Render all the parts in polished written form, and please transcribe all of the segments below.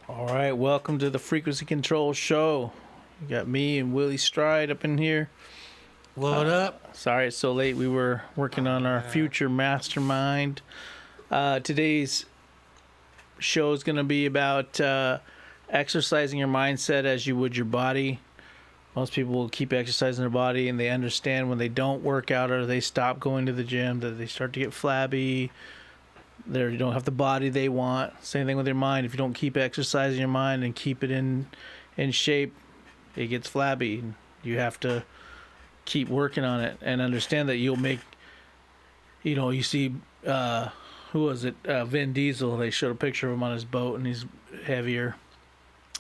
All right, welcome to the Frequency Control Show. You got me and Willie Stride up in here. What up? Sorry it's so late. We were working on our future mastermind. Today's show is going to be about exercising your mindset as you would your body. Most people will keep exercising their body and they understand when they don't work out or they stop going to the gym that they start to get flabby. They don't have the body they want. Same thing with your mind. If you don't keep exercising your mind and keep it in shape, it gets flabby. You have to keep working on it and understand that you'll make. You see, who was it? Vin Diesel. They showed a picture of him on his boat and he's heavier,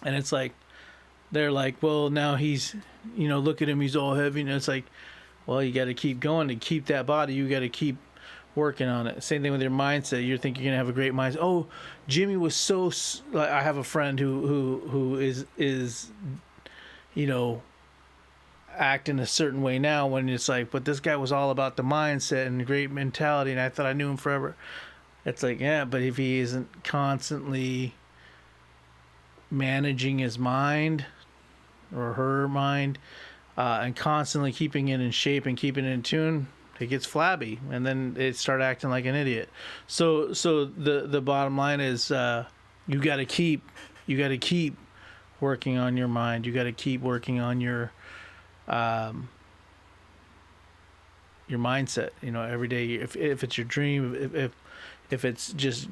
and it's like they're like, well, now he's, look at him, he's all heavy, and it's like, well, you got to keep going to keep that body. You got to keep working on it. Same thing with your mindset. You think you're gonna have a great mindset. Oh, Jimmy was so. Like, I have a friend who is, you know, acting a certain way now. When it's like, but this guy was all about the mindset and great mentality, and I thought I knew him forever. It's like, yeah, but if he isn't constantly managing his mind or her mind, and constantly keeping it in shape and keeping it in tune, it gets flabby, and then it start acting like an idiot. So the bottom line is, you got to keep working on your mind. You got to keep working on your mindset. Every day. If it's your dream, if it's just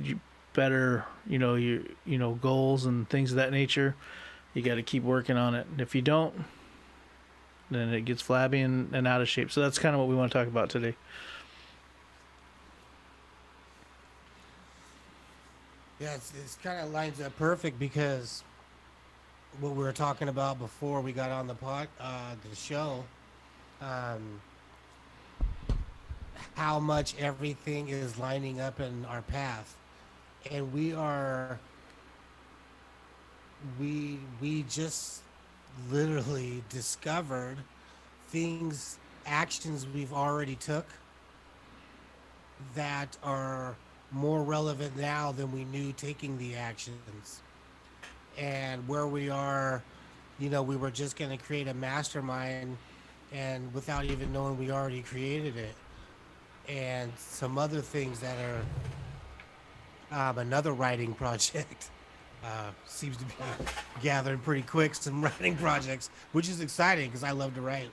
better, your goals and things of that nature, you got to keep working on it. And if you don't, then it gets flabby and out of shape. So that's kind of what we want to talk about today. Yeah, it's kind of lines up perfect because what we were talking about before we got on the show, um, how much everything is lining up in our path, and we just literally discovered things, actions we've already took that are more relevant now than we knew taking the actions. And where we are, we were just going to create a mastermind and without even knowing we already created it. And some other things that are another writing project seems to be gathering pretty quick, some writing projects, which is exciting because I love to write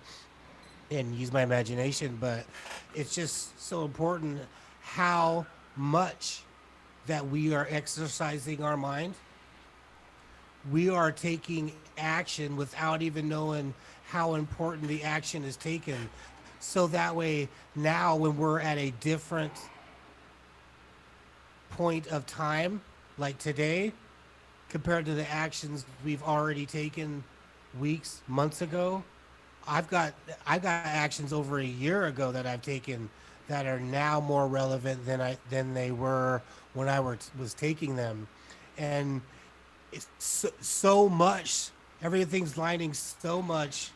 and use my imagination. But it's just so important how much that we are exercising our mind. We are taking action without even knowing how important the action is taken. So that way, now when we're at a different point of time, like today, compared to the actions we've already taken weeks, months ago, I've got actions over a year ago that I've taken that are now more relevant than they were when was taking them, and it's so much. Everything's lining so much.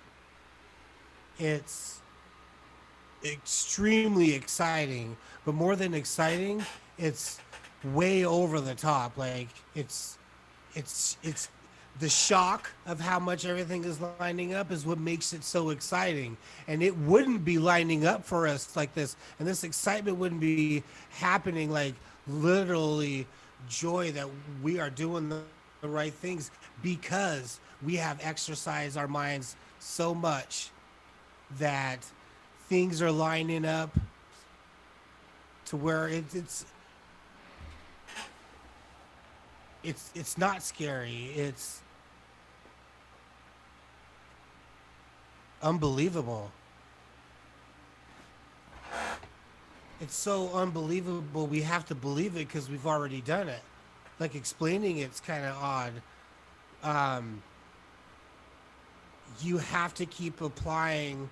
It's extremely exciting, but more than exciting, it's way over the top. Like it's the shock of how much everything is lining up is what makes it so exciting. And it wouldn't be lining up for us like this, and this excitement wouldn't be happening, like literally joy that we are doing the right things because we have exercised our minds so much that things are lining up to where it's not scary. It's unbelievable. It's so unbelievable. We have to believe it because we've already done it. Like explaining it's kind of odd. Um, you have to keep applying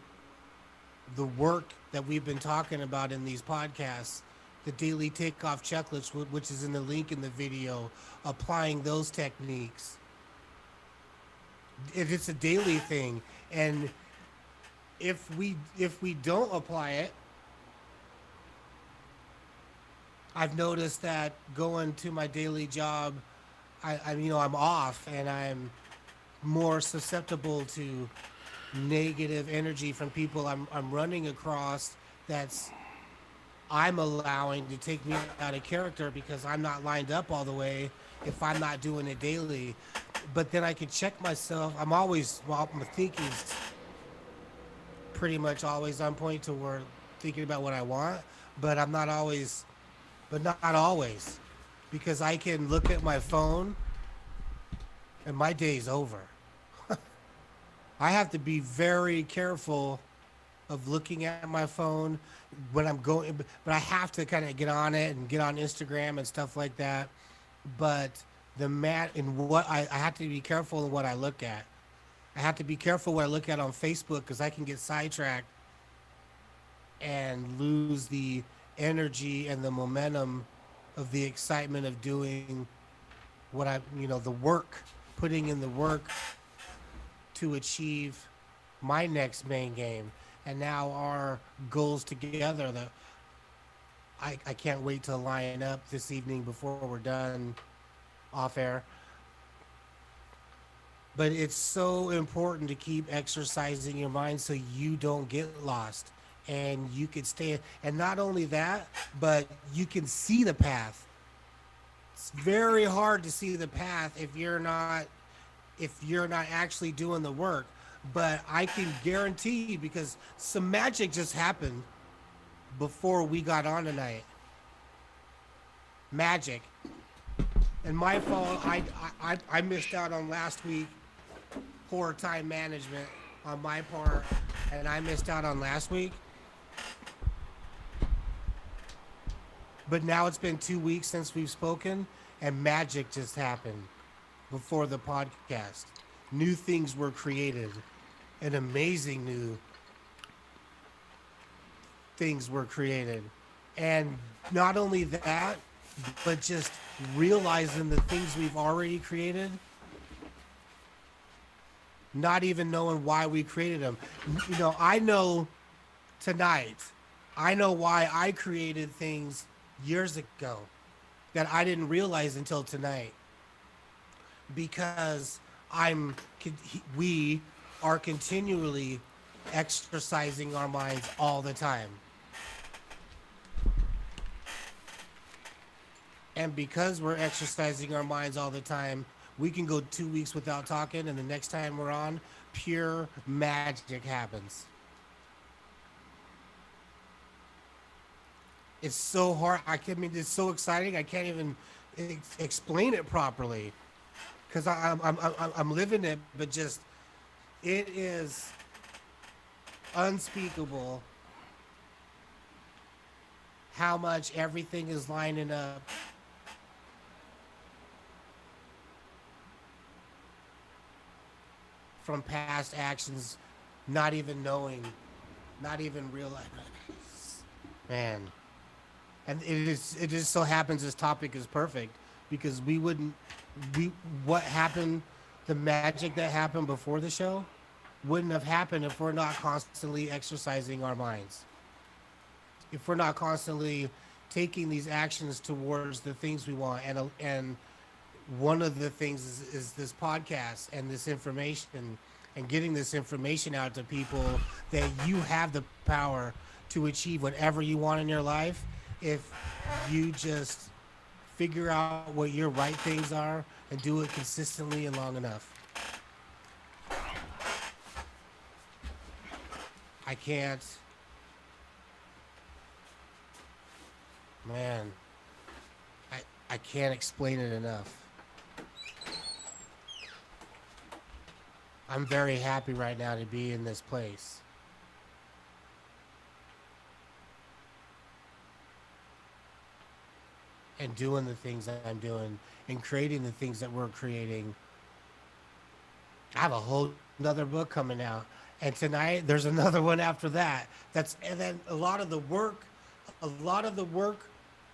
the work that we've been talking about in these podcasts, the daily takeoff checklist, which is in the link in the video, applying those techniques. If it's a daily thing, and if we don't apply it, I've noticed that going to my daily job, I'm off and I'm more susceptible to negative energy from people I'm running across that's I'm allowing to take me out of character because I'm not lined up all the way if I'm not doing it daily. But then I can check myself. My thinking's pretty much always on point to where thinking about what I want, but I'm not always, but not always, because I can look at my phone and my day's over. I have to be very careful of looking at my phone when I'm going, but I have to kind of get on it and get on Instagram and stuff like that. But I have to be careful in what I look at. I have to be careful what I look at on Facebook because I can get sidetracked and lose the energy and the momentum of the excitement of doing the work, putting in the work to achieve my next main game. And now our goals together that I can't wait to line up this evening before we're done off air. But it's so important to keep exercising your mind so you don't get lost and you can stay. And not only that, but you can see the path. It's very hard to see the path if you're not actually doing the work. But I can guarantee, because some magic just happened before we got on tonight. Magic. And my fault, I missed out on last week. Poor time management on my part, and I missed out on last week. But now it's been 2 weeks since we've spoken, and magic just happened before the podcast. New things were created, and amazing new things were created. And not only that, but just realizing the things we've already created, not even knowing why we created them. I know tonight, I know why I created things years ago that I didn't realize until tonight. Because we are continually exercising our minds all the time. And because we're exercising our minds all the time, we can go 2 weeks without talking, and the next time we're on, pure magic happens. It's so hard. It's so exciting. I can't even explain it properly because I'm living it, but just it is unspeakable how much everything is lining up from past actions, not even knowing, not even realizing. Man. And it just so happens this topic is perfect because what happened, the magic that happened before the show wouldn't have happened if we're not constantly exercising our minds. If we're not constantly taking these actions towards the things we want. And one of the things is this podcast and this information and getting this information out to people that you have the power to achieve whatever you want in your life if you just figure out what your right things are and do it consistently and long enough. I can't. Man, I can't explain it enough. I'm very happy right now to be in this place. And doing the things that I'm doing and creating the things that we're creating. I have a whole another book coming out. And tonight there's another one after that. And then a lot of the work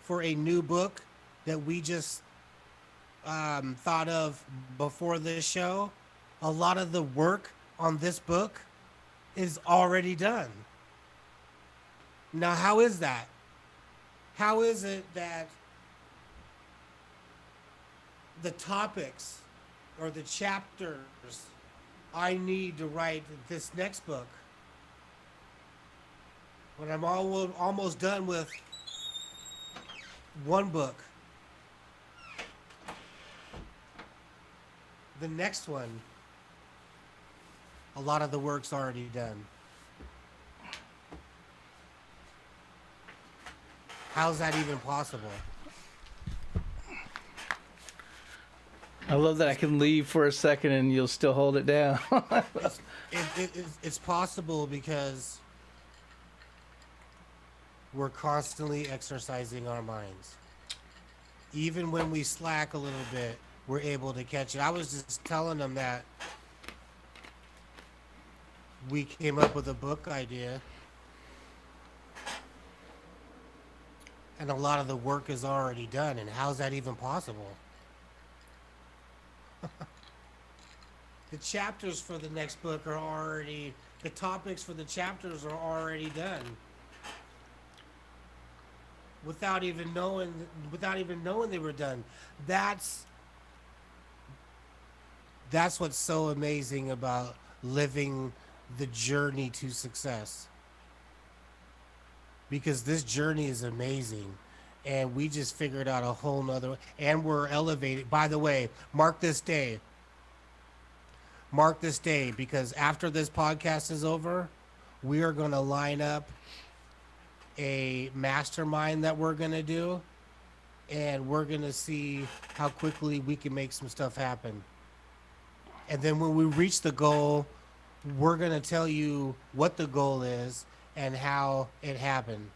for a new book that we just thought of before this show, a lot of the work on this book is already done. Now, how is that? How is it that the topics or the chapters I need to write this next book, when I'm almost done with one book, the next one, a lot of the work's already done. How's that even possible? I love that I can leave for a second and you'll still hold it down. It's possible because we're constantly exercising our minds. Even when we slack a little bit, we're able to catch it. I was just telling them that we came up with a book idea, and a lot of the work is already done. And how's that even possible? The chapters for the next book are already, the topics for the chapters are already done. Without even knowing they were done. That's what's so amazing about living the journey to success. Because this journey is amazing. And we just figured out a whole nother, and we're elevated. By the way, mark this day, because after this podcast is over, we are going to line up a mastermind that we're going to do, and we're going to see how quickly we can make some stuff happen. And then when we reach the goal, we're going to tell you what the goal is and how it happened.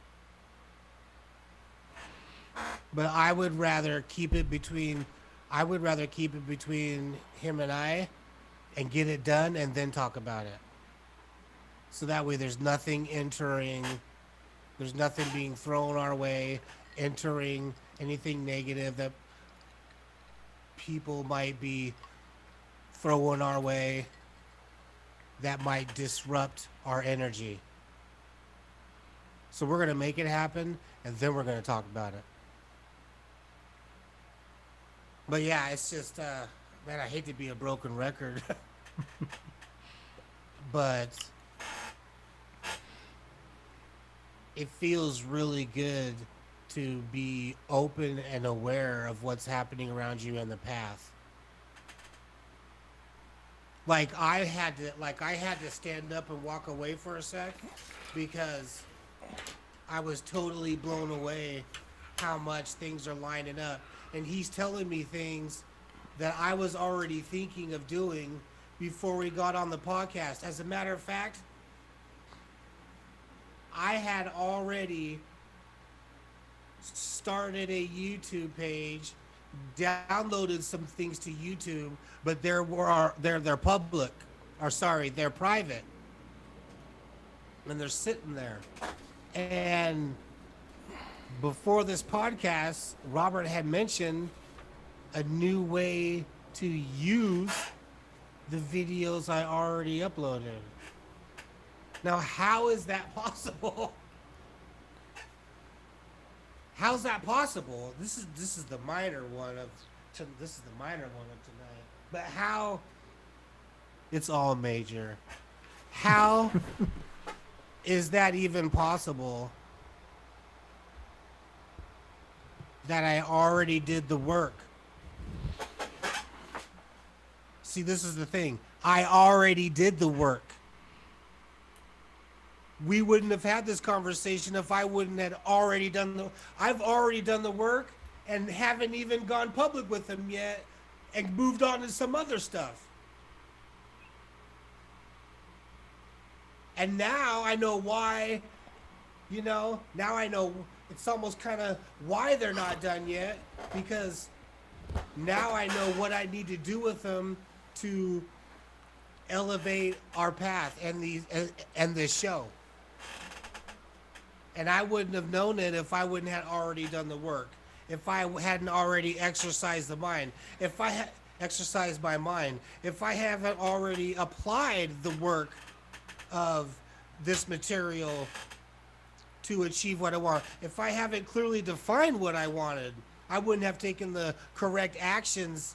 But I would rather keep it between him and I, and get it done and then talk about it. So that way there's nothing being thrown our way, entering anything negative that people might be throwing our way that might disrupt our energy. So we're going to make it happen, and then we're going to talk about it. But yeah, it's just, man, I hate to be a broken record. But it feels really good to be open and aware of what's happening around you in the path. Like I had to stand up and walk away for a sec, because I was totally blown away how much things are lining up. And he's telling me things that I was already thinking of doing before we got on the podcast. As a matter of fact, I had already started a YouTube page, downloaded some things to YouTube, but they're public. Or sorry, they're private. And they're sitting there. And before this podcast, Robert had mentioned a new way to use the videos I already uploaded. Now, how is that possible? How's that possible? This is the minor one of tonight. But how? It's all major. How is that even possible? That I already did the work. See, this is the thing. I already did the work. We wouldn't have had this conversation if I wouldn't have already done I've already done the work and haven't even gone public with them yet and moved on to some other stuff. And now I know why, now I know it's almost kind of why they're not done yet, because now I know what I need to do with them to elevate our path and this show. And I wouldn't have known it if I wouldn't have already done the work. If I hadn't already exercised the mind. If I had exercised my mind. If I haven't already applied the work of this material to achieve what I want. If I haven't clearly defined what I wanted. I wouldn't have taken the correct actions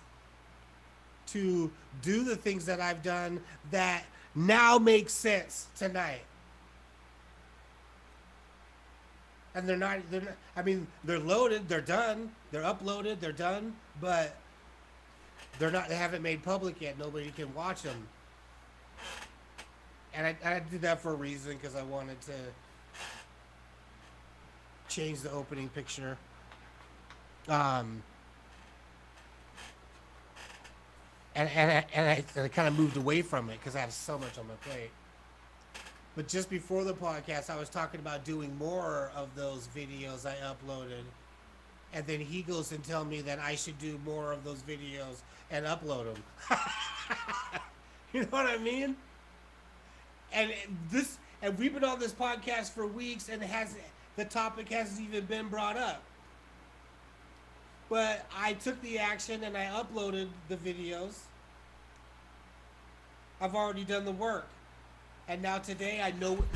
to do the things that I've done that now make sense tonight. And they're not, I mean, they're loaded, they're done, they're uploaded, they're done, but they haven't made public yet. Nobody can watch them. And I did that for a reason, because I wanted to change the opening picture. And I kind of moved away from it because I have so much on my plate. But just before the podcast, I was talking about doing more of those videos I uploaded. And then he goes and tell me that I should do more of those videos and upload them. You know what I mean? And we've been on this podcast for weeks, and the topic hasn't even been brought up. But I took the action and I uploaded the videos. I've already done the work. And now today I know what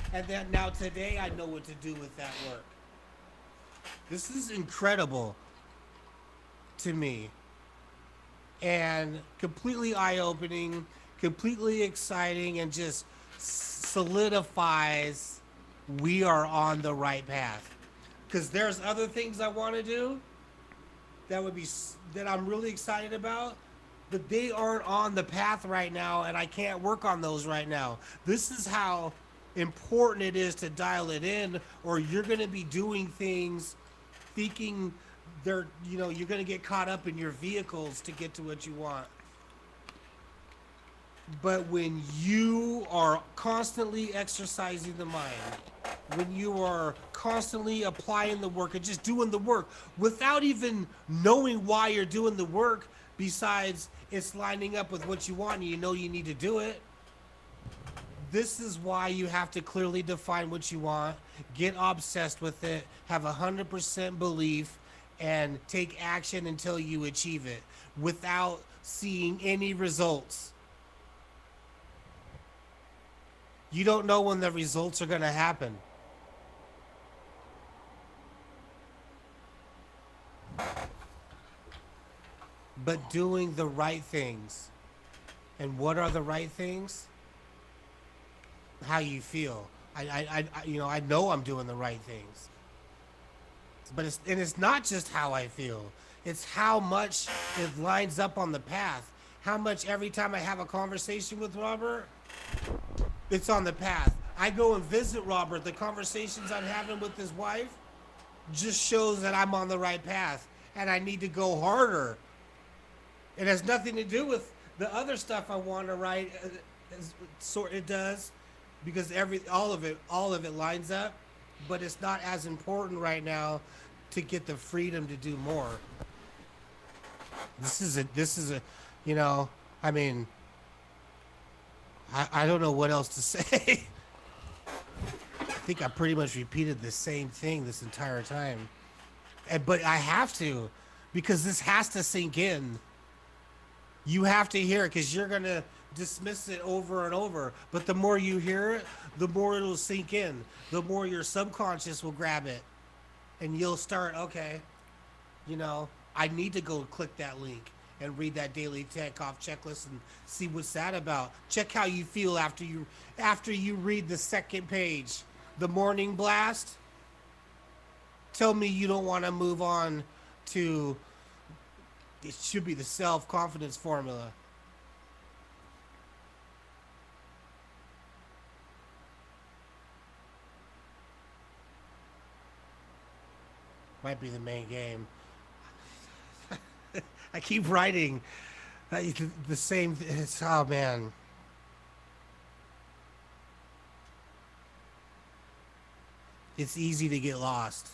to do with that work. This is incredible to me. And completely eye-opening, completely exciting, and just solidifies we are on the right path. Because there's other things I want to do that I'm really excited about, but they aren't on the path right now, and I can't work on those right now. This is how important it is to dial it in, or you're going to be doing things thinking you're going to get caught up in your vehicles to get to what you want. But when you are constantly exercising the mind, when you are constantly applying the work and just doing the work without even knowing why you're doing the work, besides it's lining up with what you want and you know you need to do it, this is why you have to clearly define what you want, get obsessed with it, have 100% belief, and take action until you achieve it without seeing any results. You don't know when the results are going to happen. But doing the right things. And what are the right things? How you feel. I know I'm doing the right things. But it's not just how I feel. It's how much it lines up on the path. How much every time I have a conversation with Robert, it's on the path. I go and visit Robert. The conversations I'm having with his wife just shows that I'm on the right path. And I need to go harder. It has nothing to do with the other stuff I want to write. It does, because all of it lines up. But it's not as important right now to get the freedom to do more. This is a, I mean, I don't know what else to say. I think I pretty much repeated the same thing this entire time. But I have to, because this has to sink in. You have to hear it, because you're going to dismiss it over and over. But the more you hear it, the more it'll sink in. The more your subconscious will grab it. And you'll start, okay, I need to go click that link and read that daily takeoff checklist and see what's that about. Check how you feel after you read the second page. The morning blast. Tell me you don't want to move on to, it should be the self-confidence formula. Might be the main game. I keep writing the same. Oh man. It's easy to get lost.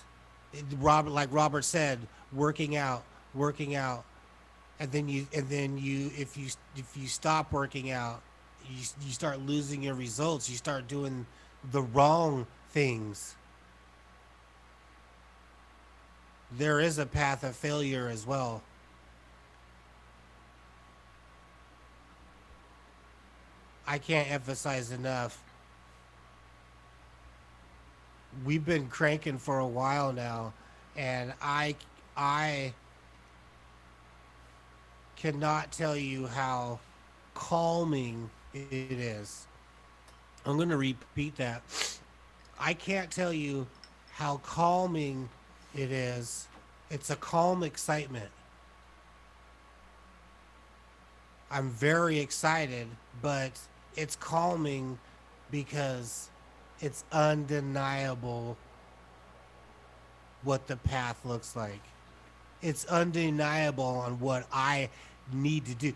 Like Robert said, working out, and then if you stop working out, you start losing your results. You start doing the wrong things. There is a path of failure as well. I can't emphasize enough. We've been cranking for a while now, and I cannot tell you how calming it is. I'm going to repeat that. I can't tell you how calming it is. It's a calm excitement. I'm very excited, but it's calming because it's undeniable what the path looks like. It's undeniable on what I need to do.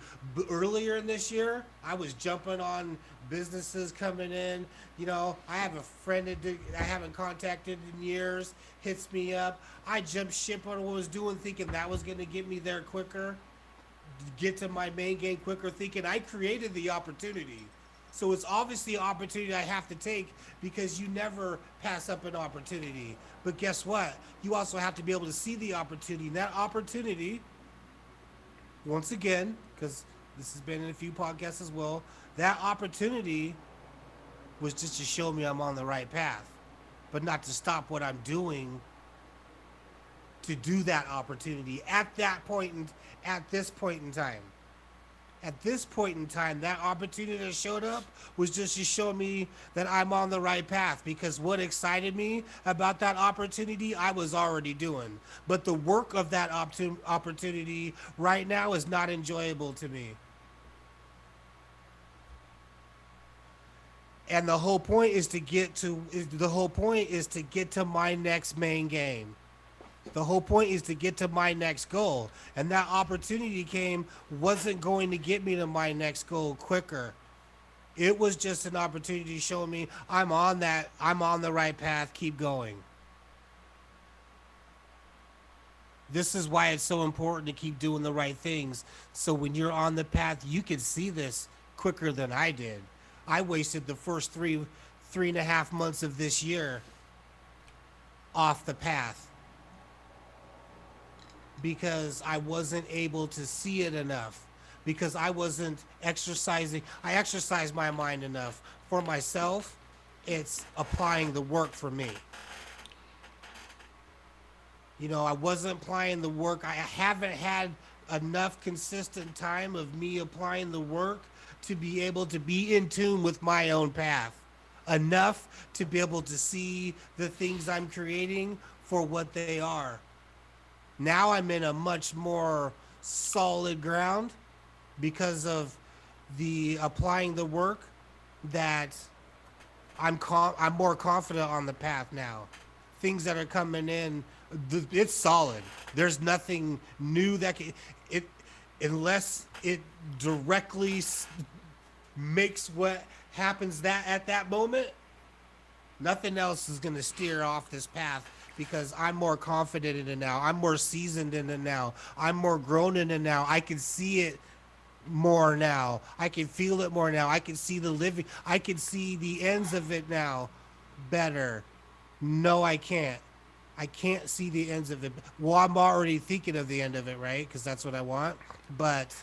Earlier in this year, I was jumping on businesses coming in. You know, I have a friend that I haven't contacted in years, hits me up. I jumped ship on what I was doing, thinking that was going to get me there quicker, get to my main game quicker, thinking I created the opportunity. So it's obviously an opportunity I have to take because you never pass up an opportunity. But guess what? You also have to be able to see the opportunity. And that opportunity, once again, because this has been in a few podcasts as well, that opportunity was just to show me I'm on the right path, but not to stop what I'm doing to do that opportunity at that point and at this point in time. At this point in time, that opportunity that showed up was just to show me that I'm on the right path, because what excited me about that opportunity, I was already doing. But the work of that opportunity right now is not enjoyable to me. And the whole point is to get to my next main game. The whole point is to get to my next goal. And that opportunity wasn't going to get me to my next goal quicker. It was just an opportunity to show me I'm on the right path, keep going. This is why it's so important to keep doing the right things. So when you're on the path, you can see this quicker than I did. I wasted the first three and a half months of this year off the path because I wasn't able to see it enough, because I wasn't exercising. I exercised my mind enough. For myself, it's applying the work for me. You know, I wasn't applying the work. I haven't had enough consistent time of me applying the work to be able to be in tune with my own path. Enough to be able to see the things I'm creating for what they are. Now I'm in a much more solid ground because of the applying the work, that I'm more confident on the path now. Things that are coming in, it's solid. There's nothing new that unless it directly makes what happens at that moment. Nothing else is going to steer off this path, because I'm more confident in it now. I'm more seasoned in it now. I'm more grown in it now. I can see it more now. I can feel it more now. I can see the living. I can see the ends of it now better. No, I can't. I can't see the ends of it. Well, I'm already thinking of the end of it, right? Because that's what I want. But,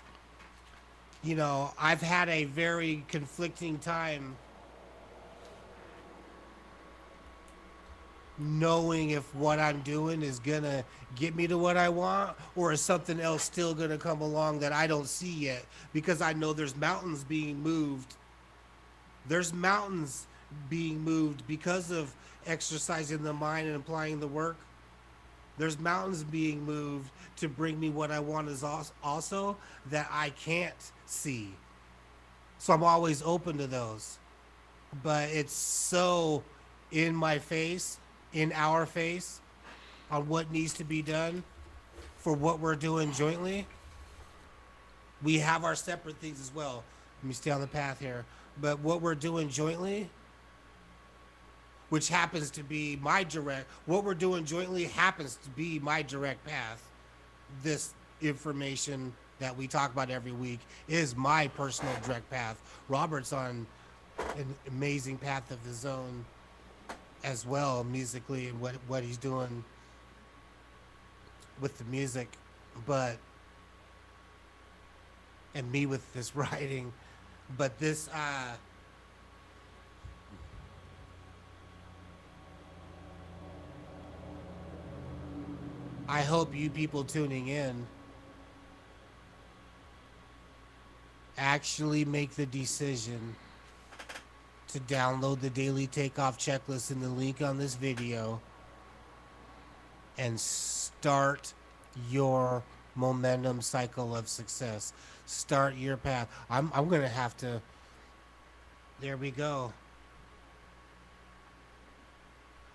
you know, I've had a very conflicting time knowing if what I'm doing is gonna get me to what I want, or is something else still gonna come along that I don't see yet, because I know there's mountains being moved. There's mountains being moved because of exercising the mind and applying the work. There's mountains being moved to bring me what I want, is also that I can't see. So I'm always open to those. But it's so in my face, in our face, on what needs to be done for what we're doing jointly. We have our separate things as well. Let me stay on the path here. But what we're doing jointly, which happens to be what we're doing jointly happens to be my direct path. This information that we talk about every week is my personal direct path. Robert's on an amazing path of his own as well, musically, and what he's doing with the music, and me with this writing. But this I hope you people tuning in actually make the decision to download the daily takeoff checklist in the link on this video and start your momentum cycle of success. Start your path. I'm gonna have to. There we go.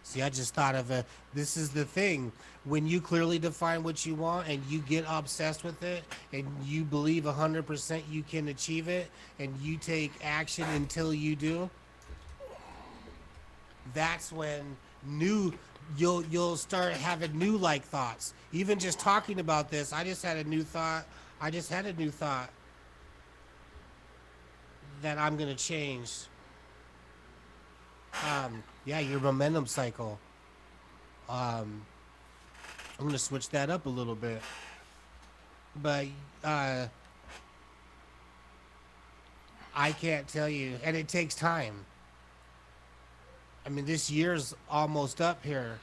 See, I just thought of a. This is the thing. When you clearly define what you want and you get obsessed with it and you believe 100% you can achieve it and you take action until you do, that's when you'll start having new like thoughts. Even just talking about this, I just had a new thought. That I'm gonna change. Yeah, your momentum cycle. I'm gonna switch that up a little bit. But I can't tell you, and it takes time. I mean, this year's almost up here,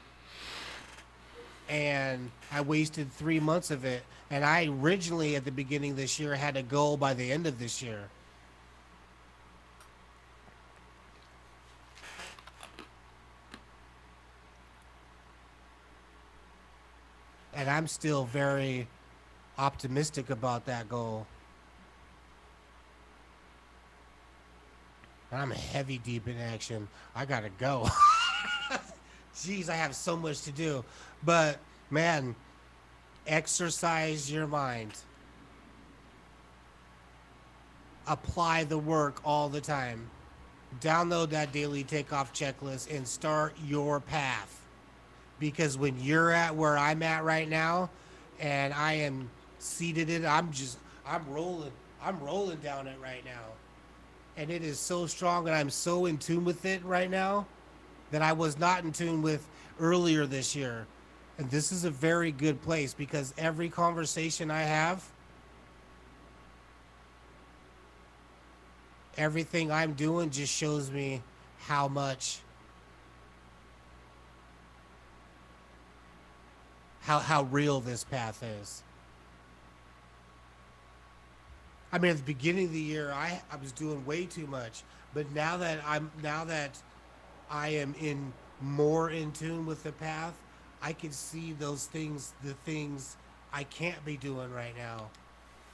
and I wasted 3 months of it. And I originally, at the beginning of this year, had a goal by the end of this year. And I'm still very optimistic about that goal. I'm heavy deep in action. I gotta go. Jeez, I have so much to do. But man, exercise your mind. Apply the work all the time. Download that daily takeoff checklist and start your path. Because when you're at where I'm at right now, and I am seated in, I'm rolling down it right now. And it is so strong, and I'm so in tune with it right now that I was not in tune with earlier this year. And this is a very good place because every conversation I have, everything I'm doing just shows me how much, how real this path is. I mean, at the beginning of the year, I was doing way too much, but now that I am in more in tune with the path, I can see those things, the things I can't be doing right now,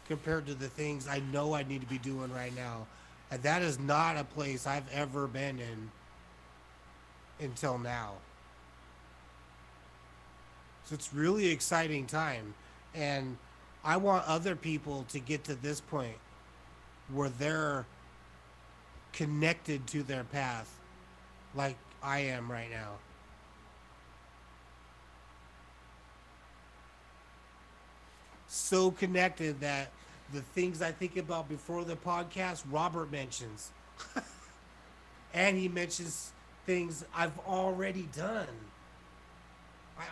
compared to the things I know I need to be doing right now, and that is not a place I've ever been in until now. So it's really exciting time, and I want other people to get to this point where they're connected to their path like I am right now. So connected that the things I think about before the podcast, Robert mentions. And he mentions things I've already done.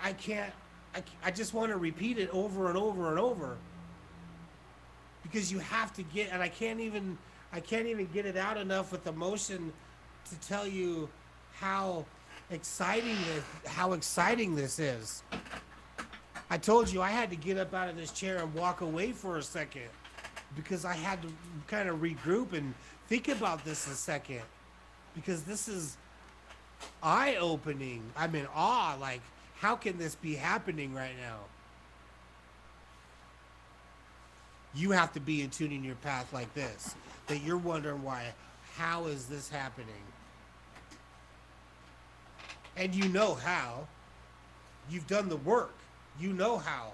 I just want to repeat it over and over and over because you have to get, and I can't even get it out enough with emotion to tell you how exciting this is. I told you I had to get up out of this chair and walk away for a second because I had to kind of regroup and think about this a second because this is eye-opening. I'm in awe, like, how can this be happening right now? You have to be in tune in your path like this, that you're wondering why, how is this happening? And you know how. You've done the work. You know how.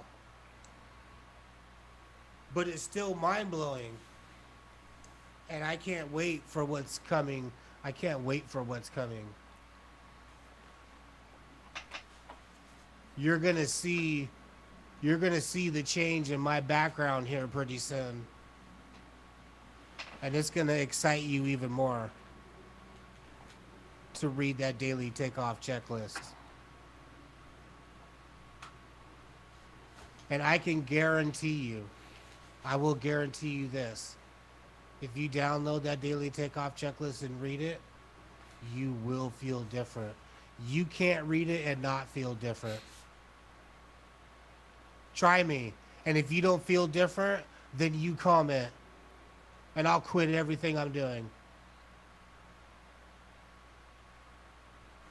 But it's still mind-blowing. And I can't wait for what's coming. I can't wait for what's coming. You're gonna see the change in my background here pretty soon. And it's gonna excite you even more to read that daily takeoff checklist. And I can guarantee you, I will guarantee you this. If you download that daily takeoff checklist and read it, you will feel different. You can't read it and not feel different. Try me. And if you don't feel different, then you comment. and I'll quit everything I'm doing.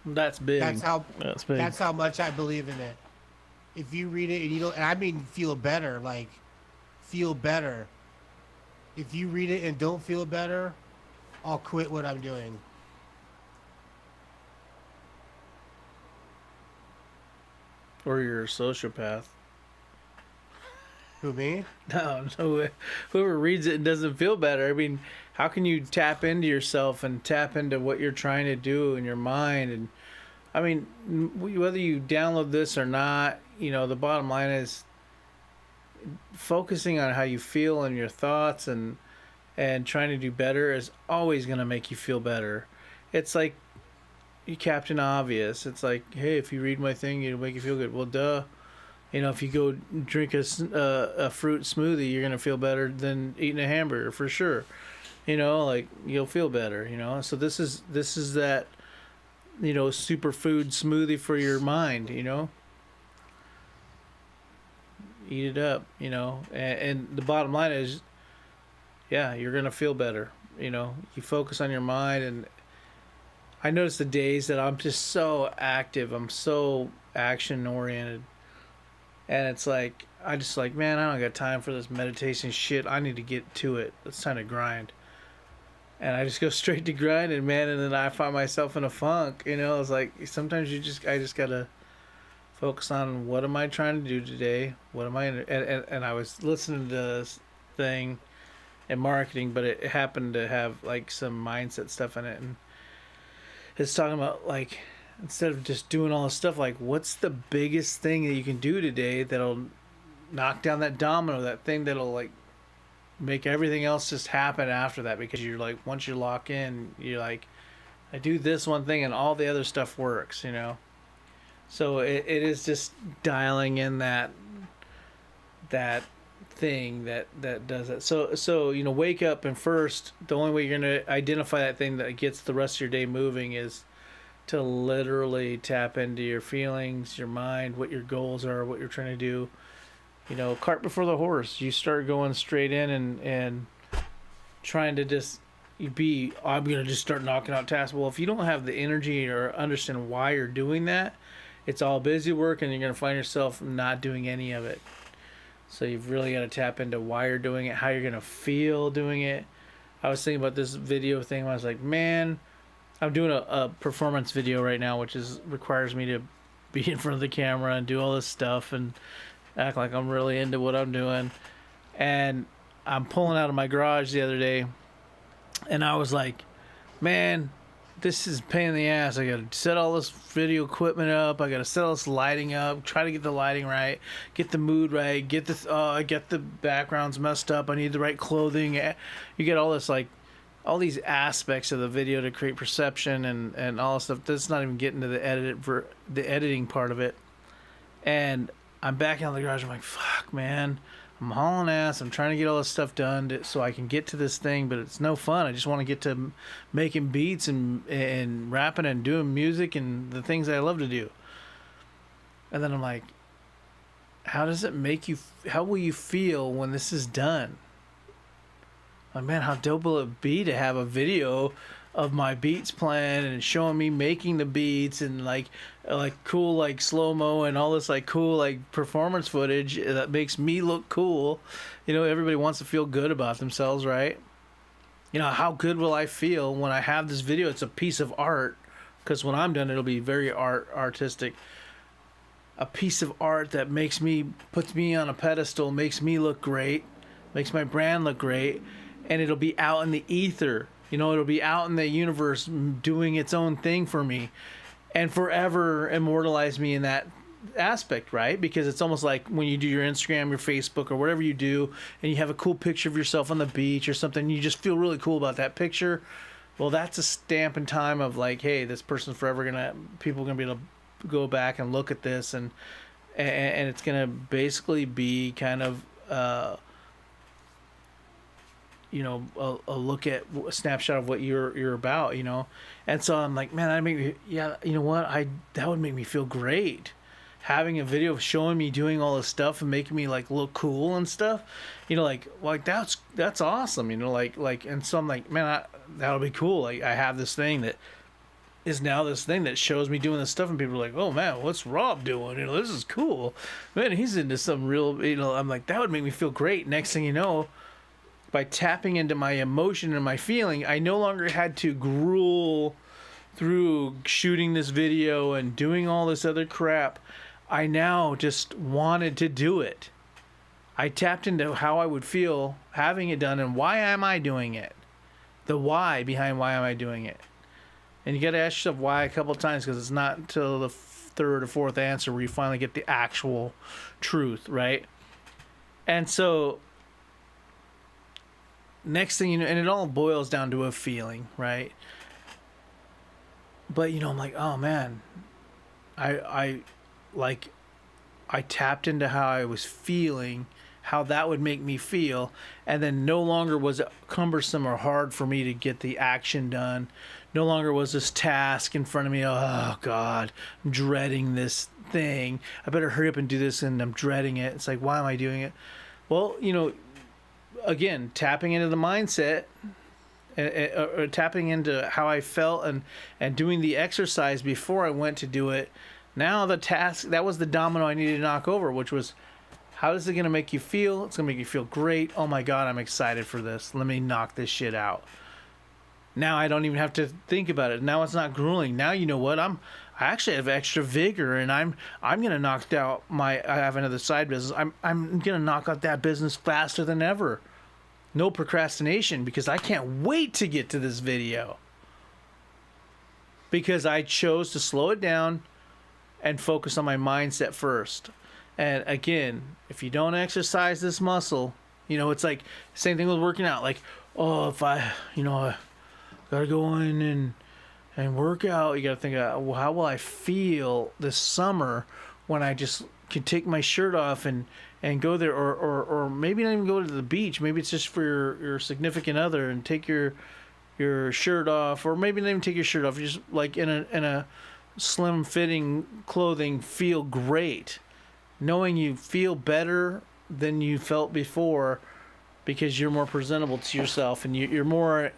That's big. That's how That's big. that's how much I believe in it. If you read it and you don't, and I mean feel better, like feel better. If you read it and don't feel better, I'll quit what I'm doing. Or you're a sociopath. Who, me? No, no. Whoever reads it and doesn't feel better. I mean, how can you tap into yourself and tap into what you're trying to do in your mind? And I mean, whether you download this or not, the bottom line is focusing on how you feel and your thoughts and trying to do better is always going to make you feel better. It's like you Captain Obvious. It's like, hey, if you read my thing, it'll make you feel good. Well, duh. If you go drink a fruit smoothie, you're gonna feel better than eating a hamburger for sure. Like you'll feel better. So this is that superfood smoothie for your mind. Eat it up. And the bottom line is, yeah, you're gonna feel better. You focus on your mind, and I notice the days that I'm just so active. I'm so action oriented. And it's like, I just like, man, I don't got time for this meditation shit. I need to get to it. It's time to grind. And I just go straight to grinding, man. And then I find myself in a funk. It's like, sometimes I just got to focus on what am I trying to do today? What am I, and I was listening to this thing in marketing, but it happened to have like some mindset stuff in it. And it's talking about like, instead of just doing all this stuff, like what's the biggest thing that you can do today that'll knock down that domino, that thing that'll like make everything else just happen after that? Because you're like, once you lock in, you're like, I do this one thing and all the other stuff works. So it is just dialing in that thing that does it. So wake up, and first, the only way you're gonna identify that thing that gets the rest of your day moving is to literally tap into your feelings, your mind, what your goals are, what you're trying to do. Cart before the horse. You start going straight in and trying to just I'm going to just start knocking out tasks. Well, if you don't have the energy or understand why you're doing that, it's all busy work and you're going to find yourself not doing any of it. So you've really got to tap into why you're doing it, how you're going to feel doing it. I was thinking about this video thing. I was like, man, I'm doing a performance video right now, which requires me to be in front of the camera and do all this stuff and act like I'm really into what I'm doing. And I'm pulling out of my garage the other day, and I was like, man, this is a pain in the ass. I got to set all this video equipment up. I got to set all this lighting up, try to get the lighting right, get the mood right, get the backgrounds messed up. I need the right clothing. You get all this all these aspects of the video to create perception and all this stuff. That's not even getting to the editing part of it. And I'm back out of the garage. I'm like, fuck, man. I'm hauling ass. I'm trying to get all this stuff done so I can get to this thing, but it's no fun. I just want to get to making beats and rapping and doing music and the things that I love to do. And then I'm like, how will you feel when this is done? Like, man, how dope will it be to have a video of my beats playing and showing me making the beats and like cool like slow-mo and all this like cool like performance footage that makes me look cool. Everybody wants to feel good about themselves, right? How good will I feel when I have this video? It's a piece of art, because when I'm done it'll be very artistic. A piece of art that puts me on a pedestal, makes me look great, makes my brand look great, and it'll be out in the ether. It'll be out in the universe doing its own thing for me and forever immortalize me in that aspect, right? Because it's almost like when you do your Instagram, your Facebook, or whatever you do, and you have a cool picture of yourself on the beach or something, you just feel really cool about that picture. Well, that's a stamp in time of like, hey, this person's forever people are gonna be able to go back and look at this, and it's gonna basically be kind of a look at a snapshot of what you're about, and so I'm like, man, that would make me feel great, having a video showing me doing all this stuff and making me like look cool and stuff, you know, like that's awesome, you know, like, and so I'm like, man, that'll be cool. Like I have this thing that is now this thing that shows me doing this stuff, and people are like, oh man, what's Rob doing? You know, this is cool, man. He's into some real, you know. I'm like, that would make me feel great. Next thing you know, by tapping into my emotion and my feeling, I no longer had to gruel through shooting this video and doing all this other crap. I now just wanted to do it. I tapped into how I would feel having it done and why am I doing it? The why behind why am I doing it? And you got to ask yourself why a couple of times, because it's not until the third or fourth answer where you finally get the actual truth, right? And so next thing you know, and it all boils down to a feeling, right? But you know, I'm like, oh man, I tapped into how I was feeling, how that would make me feel, and then no longer was it cumbersome or hard for me to get the action done. No longer was this task in front of me. Oh God, I'm dreading this thing. I better hurry up and do this, and I'm dreading it. It's like, why am I doing it? Well, you know, again, tapping into the mindset, or tapping into how I felt, and doing the exercise before I went to do it. Now the task, that was the domino I needed to knock over, which was, how is it going to make you feel? It's going to make you feel great. Oh my God, I'm excited for this. Let me knock this shit out. Now I don't even have to think about it. Now it's not grueling. Now you know what? I actually have extra vigor, and I'm gonna knock out I have another side business. I'm gonna knock out that business faster than ever. No procrastination, because I can't wait to get to this video. Because I chose to slow it down and focus on my mindset first. And again, if you don't exercise this muscle, you know, it's like same thing with working out. Like, oh, if I gotta go in and work out, you gotta think, well, how will I feel this summer when I just can take my shirt off and go there, or maybe not even go to the beach. Maybe it's just for your significant other, and take your shirt off, or maybe not even take your shirt off. You just like in a slim fitting clothing, feel great, knowing you feel better than you felt before, because you're more presentable to yourself, and you're more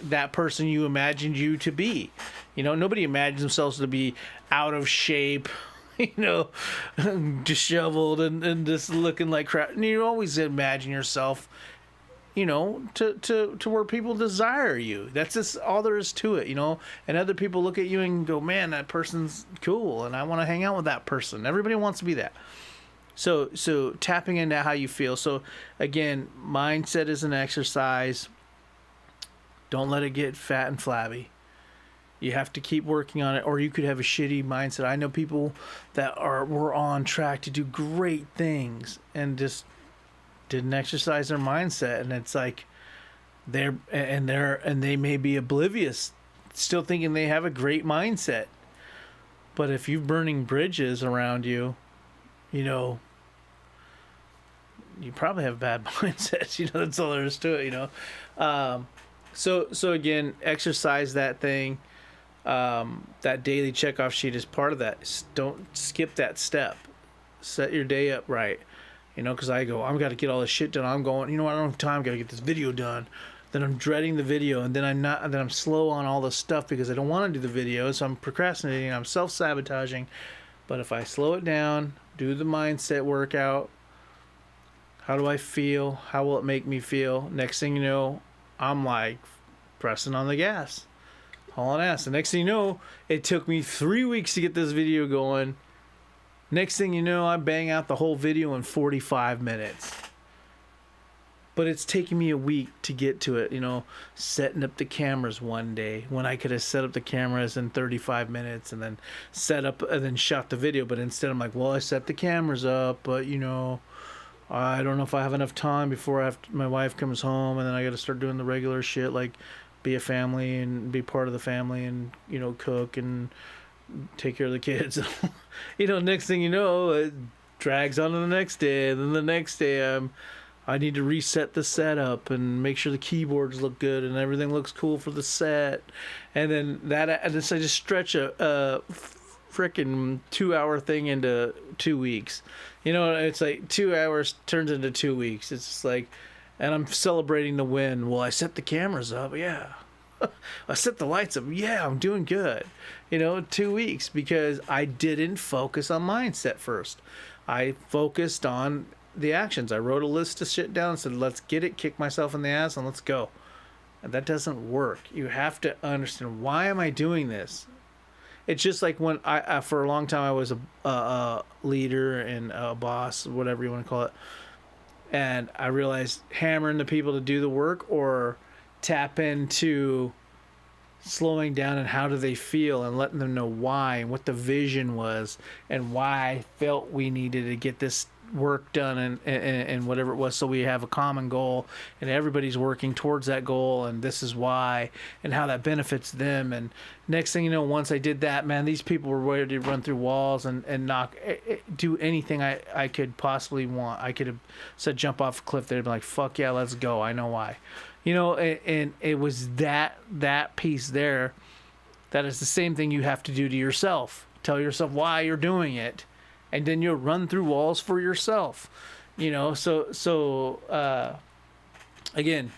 that person you imagined you to be. You know, nobody imagines themselves to be out of shape, you know, disheveled and just looking like crap. And you always imagine yourself, you know, to where people desire you. That's just all there is to it, you know. And other people look at you and go, man, that person's cool, and I want to hang out with that person. Everybody wants to be that. So tapping into how you feel. So again, mindset is an exercise. Don't let it get fat and flabby. You have to keep working on it, or you could have a shitty mindset. I know people that were on track to do great things and just didn't exercise their mindset, and it's like they may be oblivious, still thinking they have a great mindset. But if you're burning bridges around you, you know, you probably have bad mindsets. You know, that's all there is to it, you know. So again, exercise that thing. That daily checkoff sheet is part of that. Don't skip that step. Set your day up right. You know, because I've got to get all this shit done. I'm going, you know what, I don't have time. Got to get this video done. Then I'm dreading the video, and then I'm slow on all the stuff because I don't want to do the video. So I'm procrastinating. I'm self-sabotaging. But if I slow it down, do the mindset workout. How do I feel? How will it make me feel? Next thing you know, I'm like pressing on the gas, hauling ass. The next thing you know, it took me 3 weeks to get this video going. Next thing you know, I bang out the whole video in 45 minutes. But it's taking me a week to get to it, you know, setting up the cameras one day when I could have set up the cameras in 35 minutes and then set up and then shot the video. But instead I'm like, well, I set the cameras up, but you know, I don't know if I have enough time before my wife comes home, and then I got to start doing the regular shit, like be a family and be part of the family, and you know, cook and take care of the kids. You know, next thing you know, it drags on to the next day, and then the next day I need to reset the setup and make sure the keyboards look good and everything looks cool for the set, and then I just stretch a freaking 2 hour thing into 2 weeks. You know, it's like 2 hours turns into 2 weeks. It's just like, and I'm celebrating the win. Well, I set the cameras up. Yeah. I set the lights up. Yeah, I'm doing good. You know, 2 weeks because I didn't focus on mindset first. I focused on the actions. I wrote a list of shit down and said, let's get it, kick myself in the ass, and let's go. And that doesn't work. You have to understand, why am I doing this? It's just like when I for a long time, I was a leader and a boss, whatever you want to call it. And I realized hammering the people to do the work or tap into slowing down and how do they feel and letting them know why and what the vision was and why I felt we needed to get this work done and whatever it was, so we have a common goal and everybody's working towards that goal, and this is why and how that benefits them. And next thing you know, once I did that, man, these people were ready to run through walls and knock, do anything I could possibly want. I could have said jump off a cliff. They'd be like, fuck yeah, let's go. I know why. You know, and it was that piece there that is the same thing you have to do to yourself. Tell yourself why you're doing it, and then you'll run through walls for yourself. You know, so again,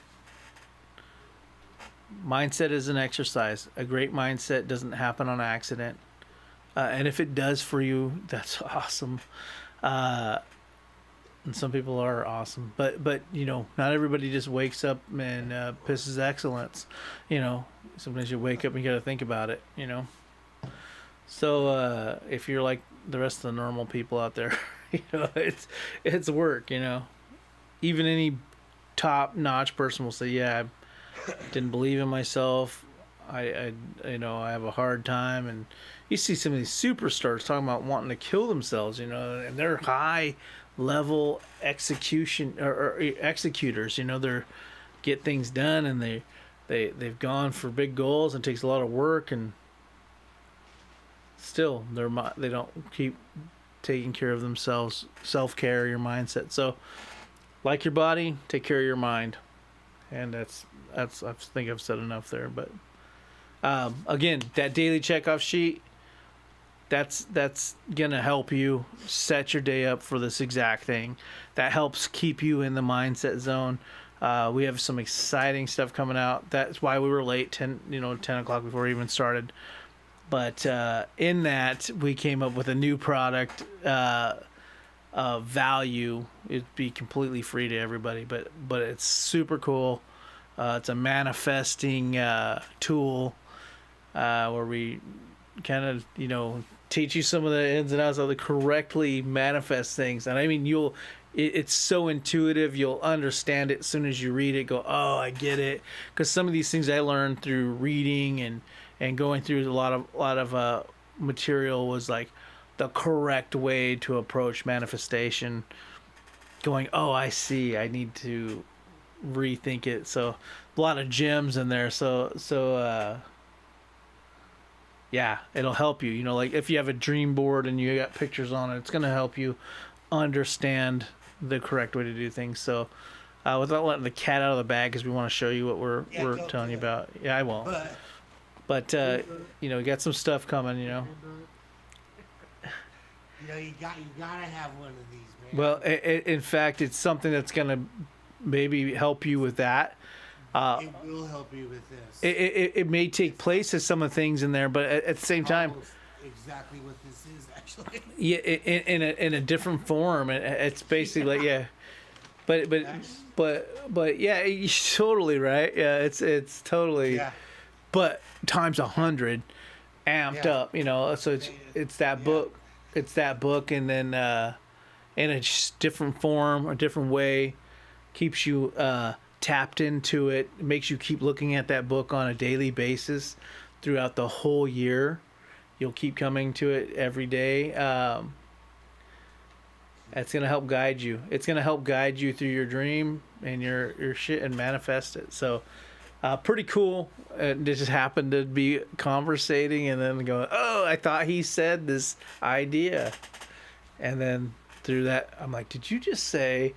mindset is an exercise. A great mindset doesn't happen on accident. And if it does for you, that's awesome. And some people are awesome, but you know, not everybody just wakes up and pisses excellence. You know, sometimes you wake up and you got to think about it. You know, so if you're like the rest of the normal people out there, you know, it's work. You know, even any top-notch person will say, "Yeah, I didn't believe in myself. I you know, I have a hard time." And you see some of these superstars talking about wanting to kill themselves. You know, and they're high level execution or executors. You know, they're get things done, and they've gone for big goals, and it takes a lot of work, and still they don't keep taking care of themselves. Self-care, your mindset. So like your body, take care of your mind. And that's I think I've said enough there. But again, that daily checkoff sheet, that's gonna help you set your day up for this exact thing. That helps keep you in the mindset zone. We have some exciting stuff coming out. That's why we were late, 10 o'clock before we even started. But in that, we came up with a new product value. It'd be completely free to everybody, but it's super cool. It's a manifesting tool where we kind of, you know, teach you some of the ins and outs of the correctly manifest things. And I mean, it's so intuitive, you'll understand it as soon as you read it. Go, oh, I get it. Because some of these things I learned through reading and going through a lot of material was like the correct way to approach manifestation. Going, oh, I see, I need to rethink it. So a lot of gems in there. So yeah, it'll help you. You know, like if you have a dream board and you got pictures on it, it's going to help you understand the correct way to do things. So without letting the cat out of the bag, because we want to show you what we're telling you about. Yeah, I won't. But you know, we got some stuff coming, you know. You know, you gotta have one of these, man. Well, in fact, it's something that's going to maybe help you with that. It will help you with this. It may take place as some of the things in there, but at the same time, almost exactly what this is actually. yeah, in a different form. It's basically like, yeah, but yeah, you're totally right. Yeah, it's totally, Yeah. but times 100, amped Yeah. up. You know, so it's that book, and then in a different form, a different way, keeps you tapped into it. It makes you keep looking at that book on a daily basis throughout the whole year. You'll keep coming to it every day. That's going to help guide you. It's going to help guide you through your dream and your shit and manifest it. So pretty cool. It just happened to be conversating and then going, oh, I thought he said this idea. And then through that, I'm like, did you just say...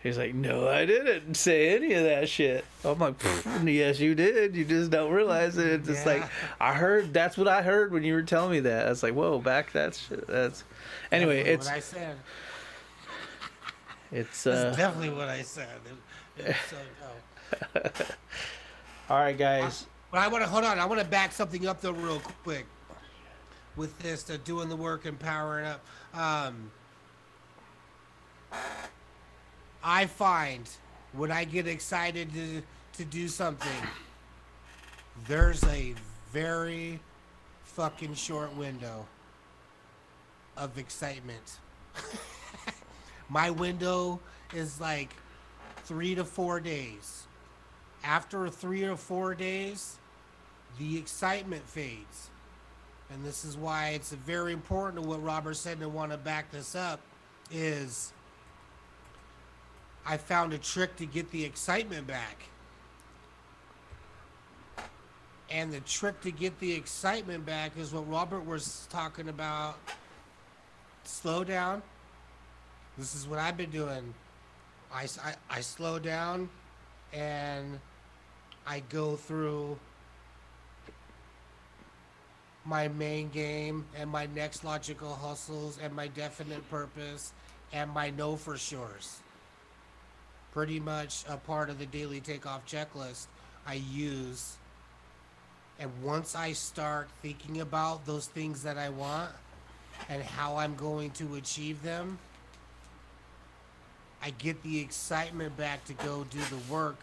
He's like, no, I didn't say any of that shit. I'm like, yes, you did. You just don't realize it. It's just like, I heard, that's what I heard when you were telling me that. I was like, whoa, back that shit. That's, anyway, Definitely it's, what I said. it's, That's definitely what I said. It's so dope. all right, guys. But I want to hold on. I want to back something up though, real quick. With this, doing the work and powering up. I find when I get excited to do something, there's a very fucking short window of excitement. My window is like 3 to 4 days. After 3 or 4 days, the excitement fades. And this is why it's very important to what Robert said, and want to back this up, is I found a trick to get the excitement back. And the trick to get the excitement back is what Robert was talking about. Slow down. This is what I've been doing. I slow down and I go through my main game and my next logical hustles and my definite purpose and my know for sures. Pretty much a part of the daily takeoff checklist I use. And once I start thinking about those things that I want and how I'm going to achieve them, I get the excitement back to go do the work.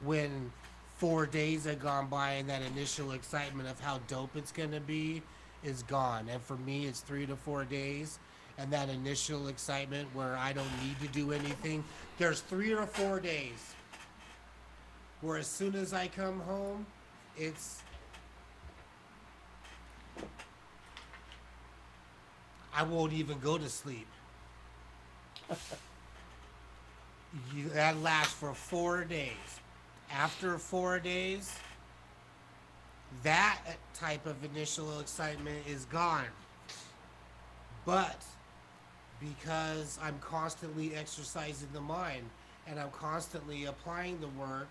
When 4 days have gone by and that initial excitement of how dope it's going to be is gone. And for me, it's 3 to 4 days. And that initial excitement where I don't need to do anything, there's 3 or 4 days where as soon as I come home, I won't even go to sleep. That lasts for 4 days. After 4 days, that type of initial excitement is gone. But because I'm constantly exercising the mind and I'm constantly applying the work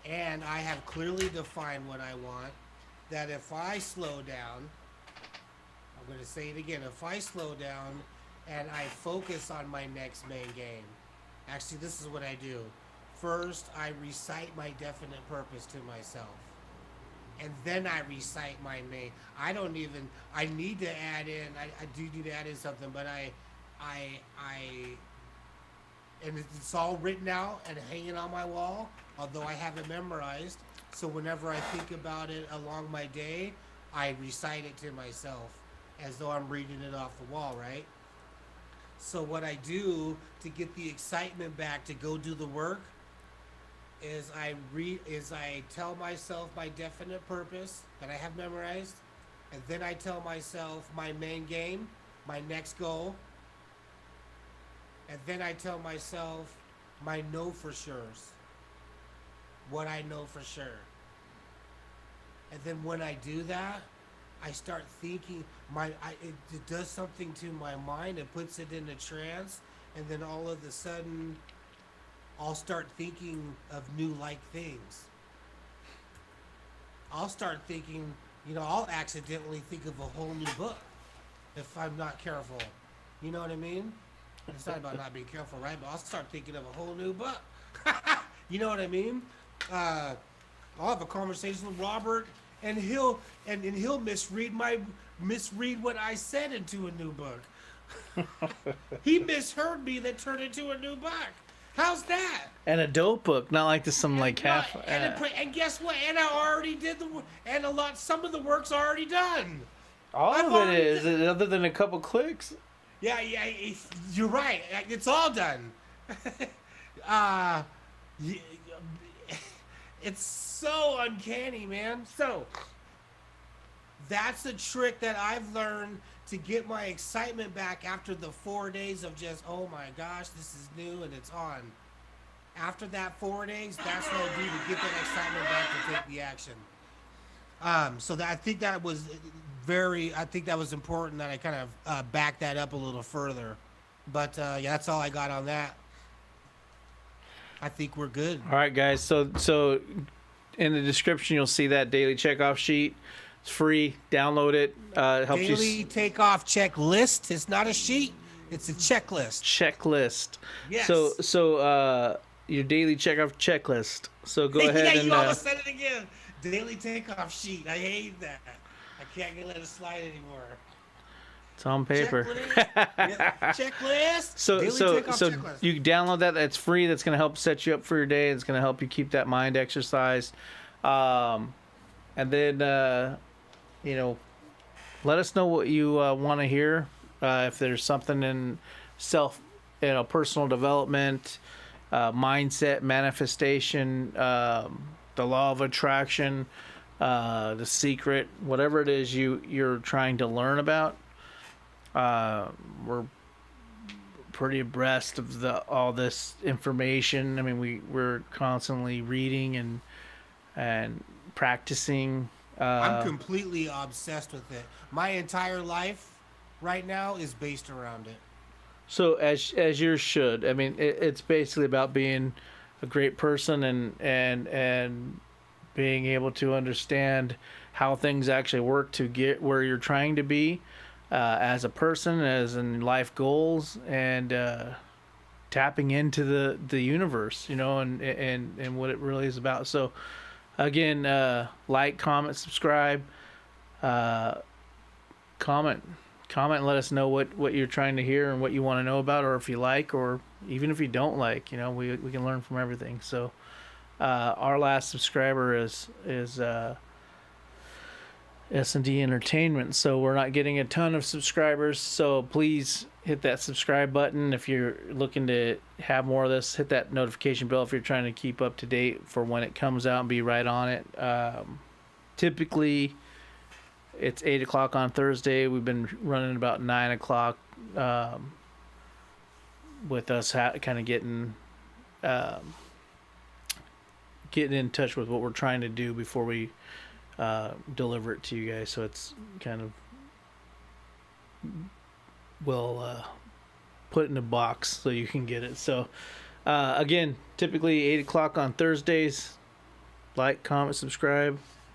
and I have clearly defined what I want, that if I slow down, I'm going to say it again, if I slow down and I focus on my next main game, actually this is what I do. First, I recite my definite purpose to myself. And then I recite my main. I need to add in, I do need to add in something, but and it's all written out and hanging on my wall, although I have it memorized. So whenever I think about it along my day, I recite it to myself as though I'm reading it off the wall, right? So what I do to get the excitement back to go do the work is I tell myself my definite purpose that I have memorized, and then I tell myself my main game, my next goal, and then I tell myself my know for sure's, what I know for sure. And then when I do that, I start thinking, it does something to my mind, it puts it in a trance, and then all of a sudden, I'll start thinking of new like things. I'll start thinking, I'll accidentally think of a whole new book if I'm not careful. You know what I mean? It's not about not being careful, right? But I'll start thinking of a whole new book. You know what I mean? I'll have a conversation with Robert, and he'll misread what I said into a new book. He misheard me, that turned into a new book. How's that? And a dope book, not like this some like half. And guess what? And I already did some of the work's already done. All of it is, other than a couple clicks. Yeah, you're right. It's all done. It's so uncanny, man. So that's a trick that I've learned to get my excitement back after the 4 days of just, oh my gosh, this is new and it's on. After that 4 days, that's what I do to get that excitement back to take the action. I think that was important that I kind of back that up a little further. But yeah, that's all I got on that. I think we're good. All right, guys. So in the description, you'll see that daily checkoff sheet. It's free. Download it. It helps you Daily takeoff checklist. It's not a sheet. It's a checklist. checklist. Yes. So your daily checkoff checklist. So go ahead yeah, and you almost said it again. Daily takeoff sheet. I hate that. I can't let it slide anymore. it's on paper. Checklist. Yeah, checklist. So Daily takeoff checklist. you download that. That's free. That's going to help set you up for your day. It's going to help you keep that mind exercised. And then let us know what you want to hear. If there's something in personal development, mindset, manifestation, the law of attraction, the secret, whatever it is you're trying to learn about. We're pretty abreast of all this information. I mean, we're constantly reading and practicing. I'm completely obsessed with it. My entire life right now is based around it. So as yours should. I mean, it's basically about being a great person and being able to understand how things actually work to get where you're trying to be as a person, as in life goals, and tapping into the universe, and what it really is about. So again, like, comment, subscribe, comment and let us know what you're trying to hear and what you want to know about, or if you like, or even if you don't like, we can learn from everything. So our last subscriber is S&D Entertainment, so we're not getting a ton of subscribers, so please hit that subscribe button. If you're looking to have more of this, hit that notification bell if you're trying to keep up to date for when it comes out and be right on it. Typically it's 8 o'clock on Thursday. We've been running about 9 o'clock with us kind of getting in touch with what we're trying to do before we deliver it to you guys. So it's kind of put in a box so you can get it. So again, typically 8 o'clock on Thursdays. Like, comment, subscribe.